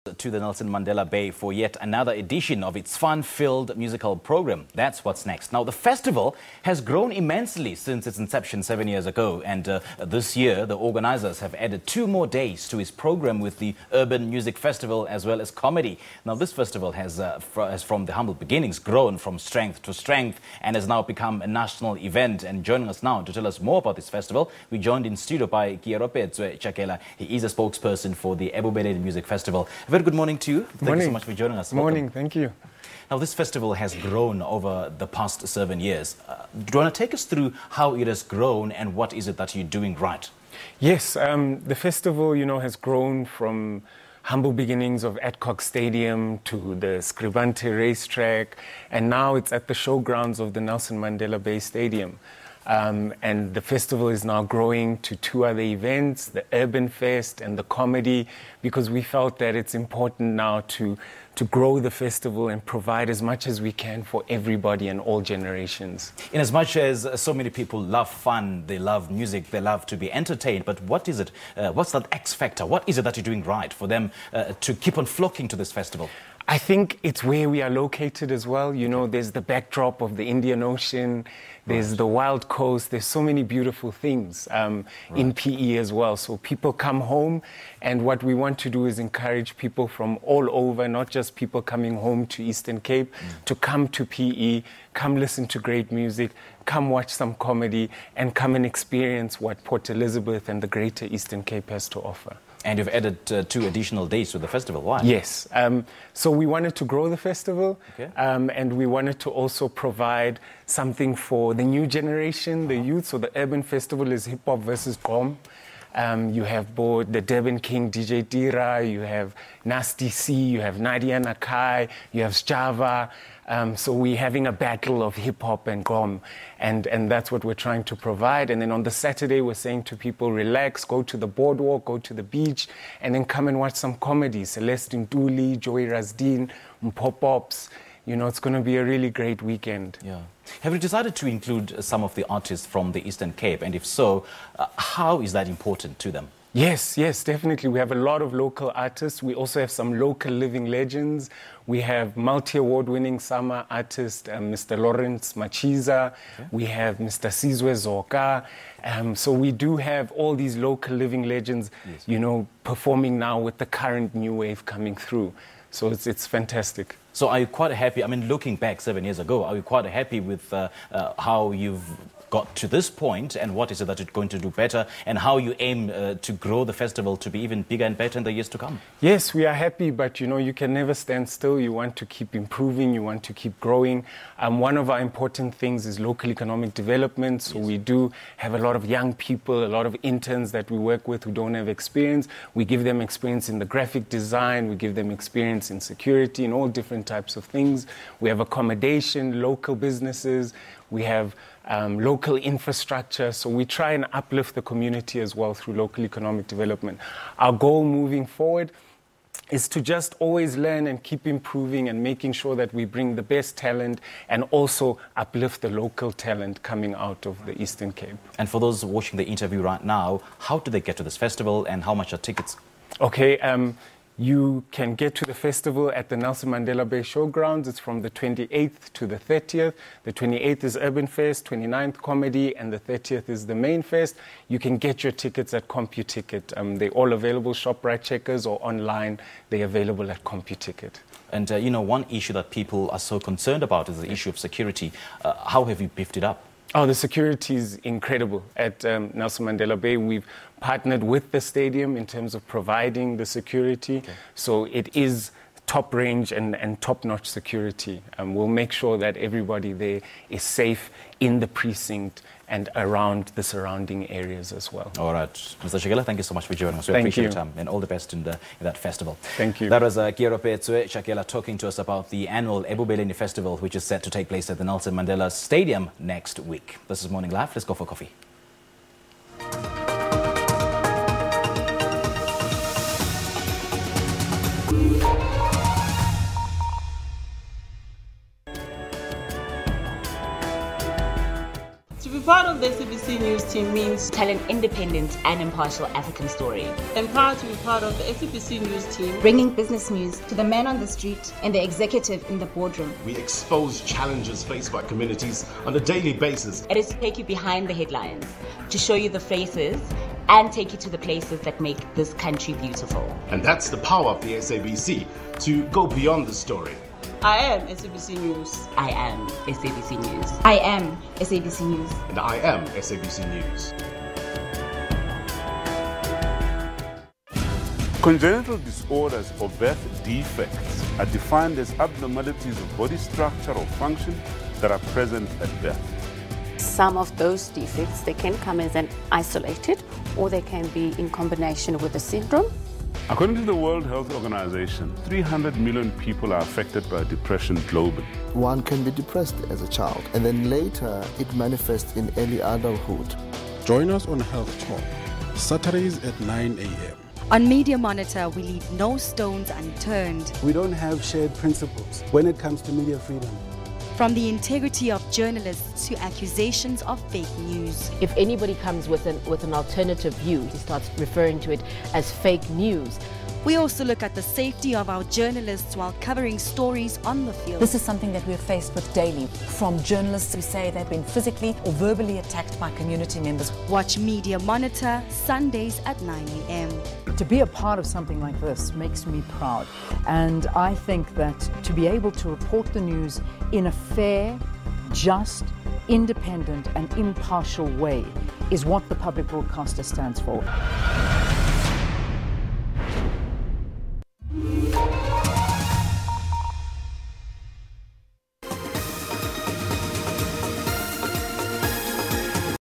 To the Nelson Mandela Bay for yet another edition of its fun-filled musical program. That's what's next. Now, the festival has grown immensely since its inception 7 years ago, and this year the organisers have added 2 more days to its program with the Urban Music Festival as well as comedy. Now, this festival has from the humble beginnings grown from strength to strength and has now become a national event. And joining us now to tell us more about this festival, we joined in studio by Keorapetswe Chakela. He is a spokesperson for the Ebubeleni Music Festival. Very good morning to you. Thank you so much for joining us. Morning, thank you. Now, this festival has grown over the past 7 years. Do you want to take us through how it has grown and what is it that you're doing right? Yes, the festival, has grown from humble beginnings of Adcock Stadium to the Scribante racetrack, and now it's at the showgrounds of the Nelson Mandela Bay Stadium. And the festival is now growing to 2 other events, the Urban Fest and the comedy, because we felt that it's important now to grow the festival and provide as much as we can for everybody and all generations. In as much as so many people love fun, they love music, they love to be entertained, but what is it, what's that X factor? What is it that you're doing right for them to keep on flocking to this festival? I think it's where we are located as well. There's the backdrop of the Indian Ocean, there's the wild coast, there's so many beautiful things in PE as well. So people come home, and what we want to do is encourage people from all over, not just people coming home to Eastern Cape, to come to PE, come listen to great music, come watch some comedy, and come and experience what Port Elizabeth and the greater Eastern Cape has to offer. And you've added 2 additional days to the festival. Why? Yes. So we wanted to grow the festival, and we wanted to also provide something for the new generation, the youth. So the Urban Festival is hip-hop versus gqom. You have both the Durban King, DJ Tira, you have Nasty C, you have Nadia Nakai, you have Sjava. So we're having a battle of hip-hop and gqom, and that's what we're trying to provide. And then on the Saturday, we're saying to people, relax, go to the boardwalk, go to the beach, and then come and watch some comedy. Celestine Dooley, Joy Rasdeen, Pop-Ups. It's going to be a really great weekend. Yeah. Have you decided to include some of the artists from the Eastern Cape? And if so, how is that important to them? Yes, definitely. We have a lot of local artists. We also have some local living legends. We have multi-award-winning summer artist, Mr. Lawrence Machiza. Okay. We have Mr. Sizwe Zoka. So we do have all these local living legends, performing now with the current new wave coming through. So it's fantastic. So are you quite happy? I mean, looking back 7 years ago, are you quite happy with how you've got to this point, and what is it that you're going to do better, and how you aim to grow the festival to be even bigger and better in the years to come? Yes, we are happy, but you can never stand still. You want to keep improving, you want to keep growing. One of our important things is local economic development. So we do have a lot of young people, a lot of interns that we work with who don't have experience. We give them experience in the graphic design, we give them experience in security, and all different types of things. We have accommodation, local businesses, we have local infrastructure, so we try and uplift the community as well through local economic development. Our goal moving forward is to just always learn and keep improving and making sure that we bring the best talent and also uplift the local talent coming out of the Eastern Cape. And for those watching the interview right now, how do they get to this festival and how much are tickets? Okay, you can get to the festival at the Nelson Mandela Bay Showgrounds. It's from the 28th to the 30th. The 28th is Urban Fest, 29th Comedy, and the 30th is the main fest. You can get your tickets at CompuTicket. They're all available, ShopRite checkers, or online. They're available at CompuTicket. And, one issue that people are so concerned about is the issue of security. How have you beefed it up? Oh, the security is incredible at Nelson Mandela Bay. We've partnered with the stadium in terms of providing the security. Okay. So it is top range and top-notch security. We'll make sure that everybody there is safe in the precinct and around the surrounding areas as well. All right. Mr. Chakela, thank you so much for joining us. We appreciate your time, and all the best in that festival. Thank you. That was Keorapetswe Chakela talking to us about the annual Ebubeleni Festival, which is set to take place at the Nelson Mandela Stadium next week. This is Morning Live. Let's go for coffee. To be part of the SABC SABC News team means tell an independent and impartial African story. I'm proud to be part of the SABC News team, bringing business news to the man on the street and the executive in the boardroom. We expose challenges faced by communities on a daily basis. It is to take you behind the headlines, to show you the faces, and take you to the places that make this country beautiful. And that's the power of the SABC, to go beyond the story. I am SABC News. I am SABC News. I am SABC News. And I am SABC News. Congenital disorders or birth defects are defined as abnormalities of body structure or function that are present at birth. Some of those defects, they can come as an isolated or they can be in combination with a syndrome. According to the World Health Organization, 300 million people are affected by depression globally. One can be depressed as a child, and then later it manifests in early adulthood. Join us on Health Talk, Saturdays at 9 a.m. On Media Monitor, we leave no stones unturned. We don't have shared principles when it comes to media freedom. From the integrity of journalists to accusations of fake news. If anybody comes with an alternative view, he starts referring to it as fake news. We also look at the safety of our journalists while covering stories on the field. This is something that we're faced with daily, from journalists who say they've been physically or verbally attacked by community members. Watch Media Monitor, Sundays at 9 a.m. To be a part of something like this makes me proud. And I think that to be able to report the news in a fair, just, independent and impartial way is what the public broadcaster stands for.